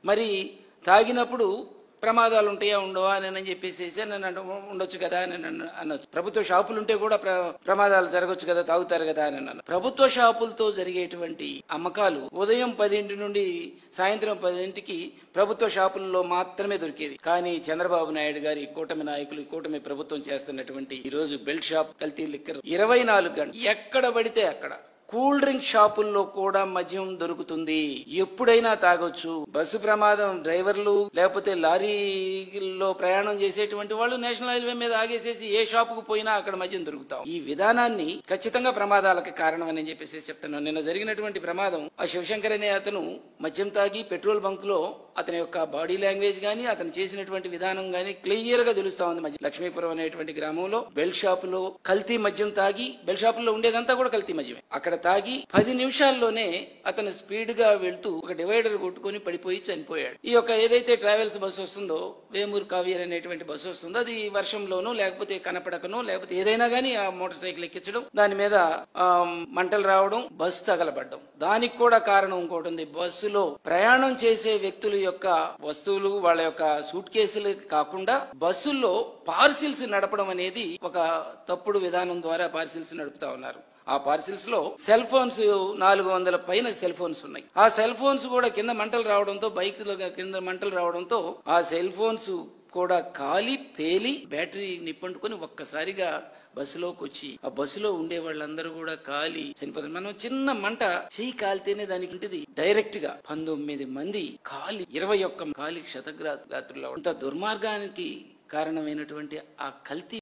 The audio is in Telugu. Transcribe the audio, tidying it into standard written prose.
మరి తాగినప్పుడు ప్రమాదాలు ఉంటాయా ఉండవా అని చెప్పేసి నన్ను ఉండొచ్చు కదా అని అనొచ్చు. ప్రభుత్వ షాపులుంటే కూడా ప్రమాదాలు జరగచ్చు కదా, తాగుతారు కదా అని అన్నాను. ప్రభుత్వ షాపులతో జరిగేటువంటి అమ్మకాలు ఉదయం 10 నుండి సాయంత్రం 10 ప్రభుత్వ షాపుల్లో మాత్రమే దొరికేది. కానీ చంద్రబాబు నాయుడు గారి కూటమి నాయకులు, కూటమి ప్రభుత్వం చేస్తున్నటువంటి ఈ రోజు బెల్ట్ షాప్, కల్తీ లిక్కర్ 24 గంటలు ఎక్కడ పడితే అక్కడ. కూల్ డ్రింక్ షాపుల్లో కూడా మద్యం దొరుకుతుంది, ఎప్పుడైనా తాగొచ్చు. బస్సు ప్రమాదం, డ్రైవర్లు లేకపోతే లారీలో ప్రయాణం చేసేటువంటి వాళ్ళు నేషనల్ హైవే మీద ఆగేసేసి ఏ షాపుకు పోయినా అక్కడ మద్యం దొరుకుతాం. ఈ విధానాన్ని ఖచ్చితంగా ప్రమాదాలకు కారణం అని చెప్పేసి చెప్తున్నాను. నిన్న జరిగినటువంటి ప్రమాదం, ఆ శివశంకర్ అనే అతను మద్యం తాగి పెట్రోల్ బంక్ లో అతని యొక్క బాడీ లాంగ్వేజ్ గానీ, అతను చేసినటువంటి విధానం గానీ క్లియర్ గా తెలుస్తా ఉంది. లక్ష్మీపురం అనేటువంటి గ్రామంలో బెల్ట్ షాపులో కల్తీ మద్యం తాగి, బెల్ట్ షాపులో ఉండేదంతా కూడా కల్తీ మద్యమే, అక్కడ తాగి 10 నిమిషాల్లోనే అతను స్పీడ్ గా వెళ్తూ ఒక డివైడర్ కొట్టుకుని పడిపోయి చనిపోయాడు. ఈ యొక్క ఏదైతే ట్రావెల్స్ బస్సు వస్తుందో, వేమూరు కావ్యర్ అనేటువంటి బస్సు వస్తుందో, అది వర్షంలోనూ లేకపోతే కనపడకనో లేకపోతే ఏదైనా గానీ ఆ మోటార్ సైకిల్ ఎక్కించడం, దాని మీద మంటలు రావడం, బస్సు తగలబడ్డం. దానికి కూడా కారణం ఇంకోటి ఉంది. బస్సులో ప్రయాణం చేసే వ్యక్తుల యొక్క వస్తువులు, వాళ్ళ యొక్క సూట్ కేసులు కాకుండా బస్సుల్లో పార్సిల్స్ నడపడం అనేది ఒక తప్పుడు విధానం ద్వారా పార్సిల్స్ నడుపుతా ఉన్నారు. ఆ పార్సిల్స్ లో సెల్ ఫోన్స్ 400 పైన సెల్ ఫోన్స్ ఉన్నాయి. ఆ సెల్ ఫోన్స్ కూడా కింద మంటలు రావడంతో, బైక్ కింద మంటలు రావడంతో ఆ సెల్ ఫోన్స్ కూడా కాలి పేలి బ్యాటరీ నిప్పంటుకొని ఒక్కసారిగా బస్సులోకి వచ్చి ఆ బస్సులో ఉండే వాళ్ళందరూ కూడా కాలి చనిపోతారు. మనం చిన్న మంట చేయి కాలితేనే దానికి డైరెక్ట్ గా 19 మంది కాలి 21 కాలి క్షతగాత్రులు. అంత దుర్మార్గానికి కారణమైనటువంటి ఆ కల్తీ